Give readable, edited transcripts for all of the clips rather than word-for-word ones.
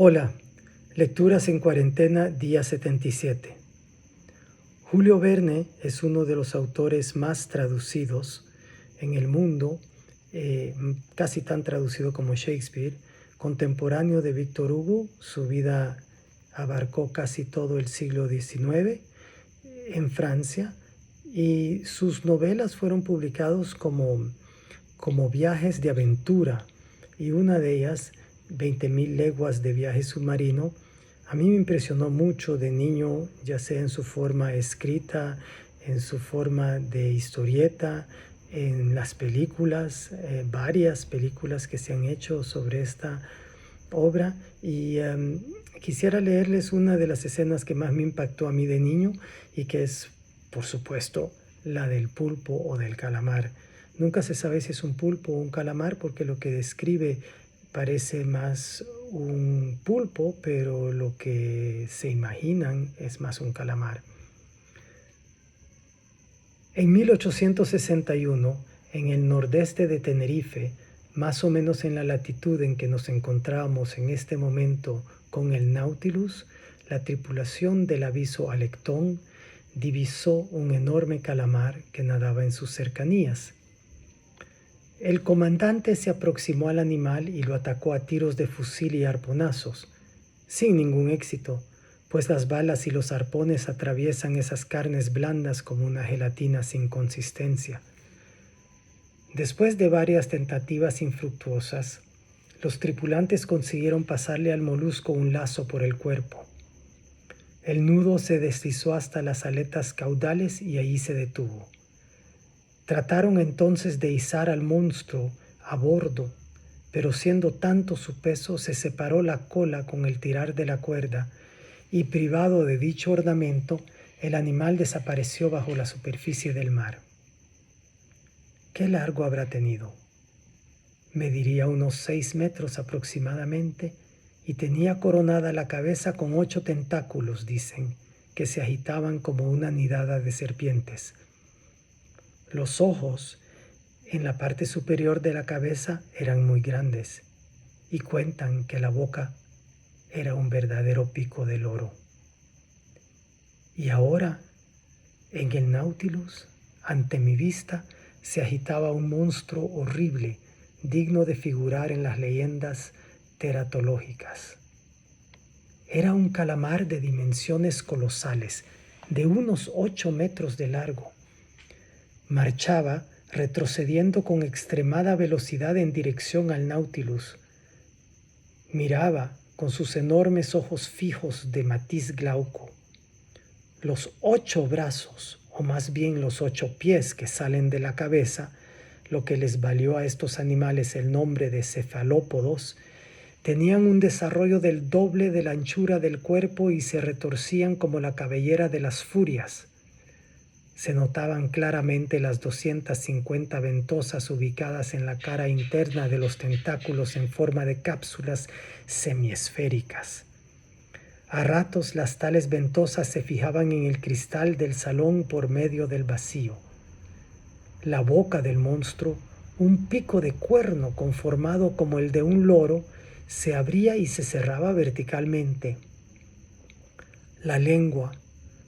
Hola, lecturas en cuarentena, día 77. Julio Verne es uno de los autores más traducidos en el mundo, casi tan traducido como Shakespeare, contemporáneo de Víctor Hugo. Su vida abarcó casi todo el siglo XIX en Francia y sus novelas fueron publicadas como viajes de aventura, y una de ellas, 20.000 leguas de viaje submarino, a mí me impresionó mucho de niño, ya sea en su forma escrita, en su forma de historieta, en las películas, varias películas que se han hecho sobre esta obra. Y quisiera leerles una de las escenas que más me impactó a mí de niño, y que es, por supuesto, la del pulpo o del calamar. Nunca se sabe si es un pulpo o un calamar, porque lo que describe parece más un pulpo, pero lo que se imaginan es más un calamar. En 1861, en el nordeste de Tenerife, más o menos en la latitud en que nos encontramos en este momento con el Nautilus, la tripulación del aviso Alectón divisó un enorme calamar que nadaba en sus cercanías. El comandante se aproximó al animal y lo atacó a tiros de fusil y arponazos, sin ningún éxito, pues las balas y los arpones atraviesan esas carnes blandas como una gelatina sin consistencia. Después de varias tentativas infructuosas, los tripulantes consiguieron pasarle al molusco un lazo por el cuerpo. El nudo se deslizó hasta las aletas caudales y allí se detuvo. Trataron entonces de izar al monstruo a bordo, pero siendo tanto su peso, se separó la cola con el tirar de la cuerda, y privado de dicho ornamento, el animal desapareció bajo la superficie del mar. ¿Qué largo habrá tenido? Mediría unos 6 metros aproximadamente, y tenía coronada la cabeza con 8 tentáculos, dicen, que se agitaban como una nidada de serpientes. Los ojos en la parte superior de la cabeza eran muy grandes, y cuentan que la boca era un verdadero pico de loro. Y ahora, en el Nautilus, ante mi vista, se agitaba un monstruo horrible, digno de figurar en las leyendas teratológicas. Era un calamar de dimensiones colosales, de unos 8 metros de largo. Marchaba retrocediendo con extremada velocidad en dirección al Nautilus. Miraba con sus enormes ojos fijos de matiz glauco. Los 8 brazos, o más bien los 8 pies que salen de la cabeza, lo que les valió a estos animales el nombre de cefalópodos, tenían un desarrollo del doble de la anchura del cuerpo y se retorcían como la cabellera de las furias. Se notaban claramente las 250 ventosas ubicadas en la cara interna de los tentáculos en forma de cápsulas semiesféricas. A ratos las tales ventosas se fijaban en el cristal del salón por medio del vacío. La boca del monstruo, un pico de cuerno conformado como el de un loro, se abría y se cerraba verticalmente. La lengua,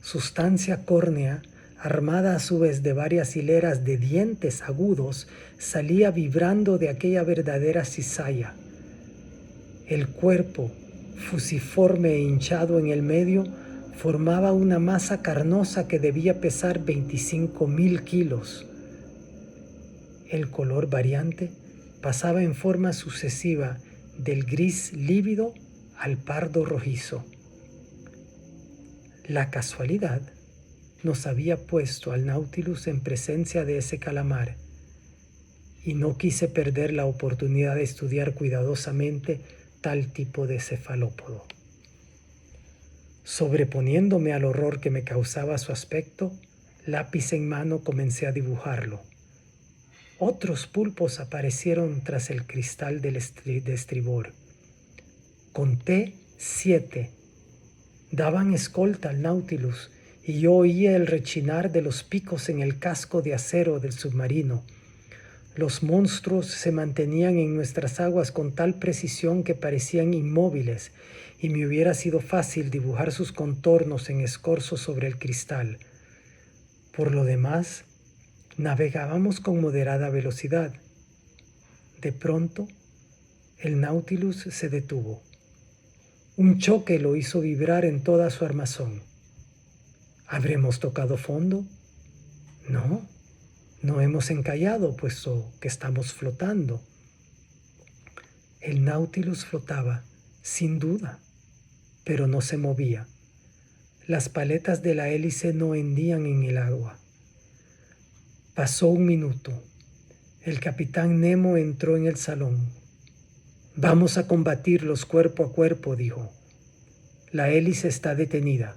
sustancia córnea, armada a su vez de varias hileras de dientes agudos, salía vibrando de aquella verdadera cizalla. El cuerpo, fusiforme e hinchado en el medio, formaba una masa carnosa que debía pesar 25.000 kilos. El color variante pasaba en forma sucesiva del gris lívido al pardo rojizo. La casualidad nos había puesto al Nautilus en presencia de ese calamar, y no quise perder la oportunidad de estudiar cuidadosamente tal tipo de cefalópodo. Sobreponiéndome al horror que me causaba su aspecto, lápiz en mano comencé a dibujarlo. Otros pulpos aparecieron tras el cristal de estribor. Conté 7. Daban escolta al Nautilus, y yo oía el rechinar de los picos en el casco de acero del submarino. Los monstruos se mantenían en nuestras aguas con tal precisión que parecían inmóviles, y me hubiera sido fácil dibujar sus contornos en escorzo sobre el cristal. Por lo demás, navegábamos con moderada velocidad. De pronto, el Nautilus se detuvo. Un choque lo hizo vibrar en toda su armazón. ¿Habremos tocado fondo? No, no hemos encallado, puesto que estamos flotando. El Nautilus flotaba, sin duda, pero no se movía. Las paletas de la hélice no hendían en el agua. Pasó un minuto. El capitán Nemo entró en el salón. «Vamos a combatirlos cuerpo a cuerpo», dijo. «La hélice está detenida.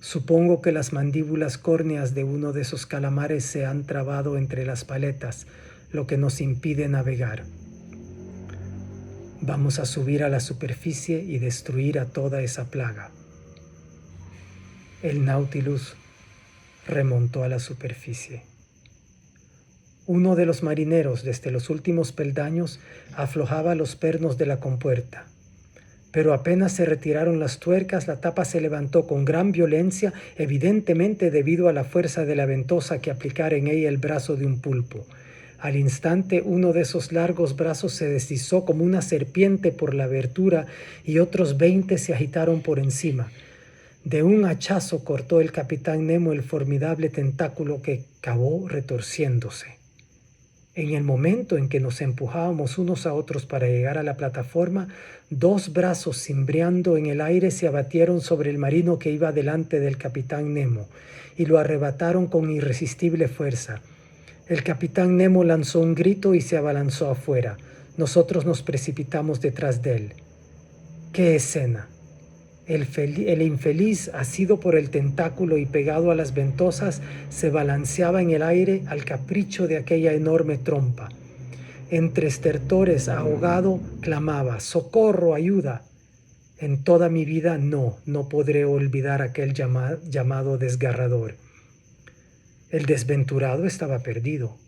Supongo que las mandíbulas córneas de uno de esos calamares se han trabado entre las paletas, lo que nos impide navegar. Vamos a subir a la superficie y destruir a toda esa plaga». El Nautilus remontó a la superficie. Uno de los marineros, desde los últimos peldaños, aflojaba los pernos de la compuerta. Pero apenas se retiraron las tuercas, la tapa se levantó con gran violencia, evidentemente debido a la fuerza de la ventosa que aplicara en ella el brazo de un pulpo. Al instante, uno de esos largos brazos se deslizó como una serpiente por la abertura y otros 20 se agitaron por encima. De un hachazo cortó el capitán Nemo el formidable tentáculo que acabó retorciéndose. En el momento en que nos empujábamos unos a otros para llegar a la plataforma, 2 brazos cimbreando en el aire se abatieron sobre el marino que iba delante del capitán Nemo y lo arrebataron con irresistible fuerza. El capitán Nemo lanzó un grito y se abalanzó afuera. Nosotros nos precipitamos detrás de él. ¡Qué escena! El infeliz, asido por el tentáculo y pegado a las ventosas, se balanceaba en el aire al capricho de aquella enorme trompa. Entre estertores, ahogado, clamaba: «¡Socorro, ayuda!». En toda mi vida no podré olvidar aquel llamado desgarrador. El desventurado estaba perdido.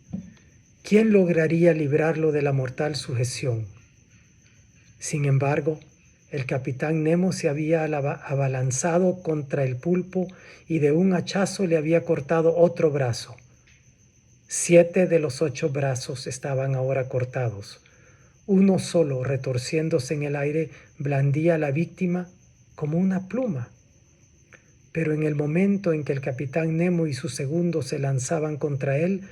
¿Quién lograría librarlo de la mortal sujeción? Sin embargo, el capitán Nemo se había abalanzado contra el pulpo y de un hachazo le había cortado otro brazo. 7 de los 8 brazos estaban ahora cortados. Uno solo, retorciéndose en el aire, blandía a la víctima como una pluma. Pero en el momento en que el capitán Nemo y su segundo se lanzaban contra él,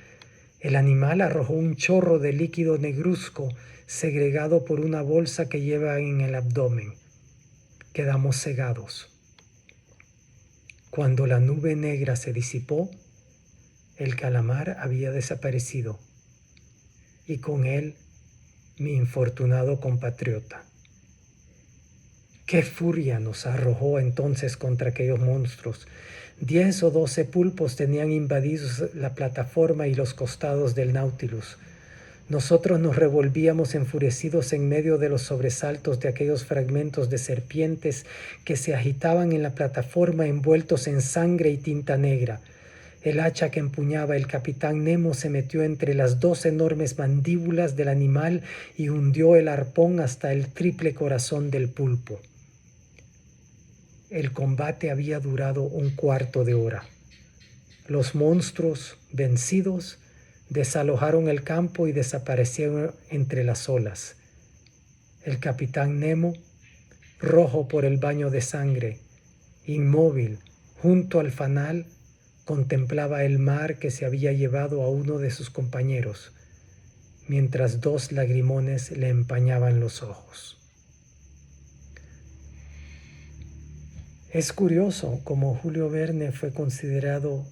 el animal arrojó un chorro de líquido negruzco segregado por una bolsa que lleva en el abdomen. Quedamos cegados. Cuando la nube negra se disipó, el calamar había desaparecido y con él mi infortunado compatriota. ¡Qué furia nos arrojó entonces contra aquellos monstruos! 10 o 12 pulpos tenían invadidos la plataforma y los costados del Nautilus. Nosotros nos revolvíamos enfurecidos en medio de los sobresaltos de aquellos fragmentos de serpientes que se agitaban en la plataforma envueltos en sangre y tinta negra. El hacha que empuñaba el capitán Nemo se metió entre las 2 enormes mandíbulas del animal y hundió el arpón hasta el triple corazón del pulpo. El combate había durado un cuarto de hora. Los monstruos, vencidos, desalojaron el campo y desaparecieron entre las olas. El capitán Nemo, rojo por el baño de sangre, inmóvil junto al fanal, contemplaba el mar que se había llevado a uno de sus compañeros, mientras 2 lagrimones le empañaban los ojos. Es curioso cómo Julio Verne fue considerado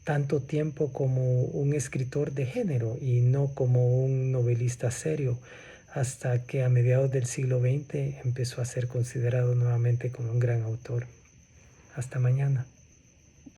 tanto tiempo como un escritor de género y no como un novelista serio, hasta que a mediados del siglo XX empezó a ser considerado nuevamente como un gran autor. Hasta mañana.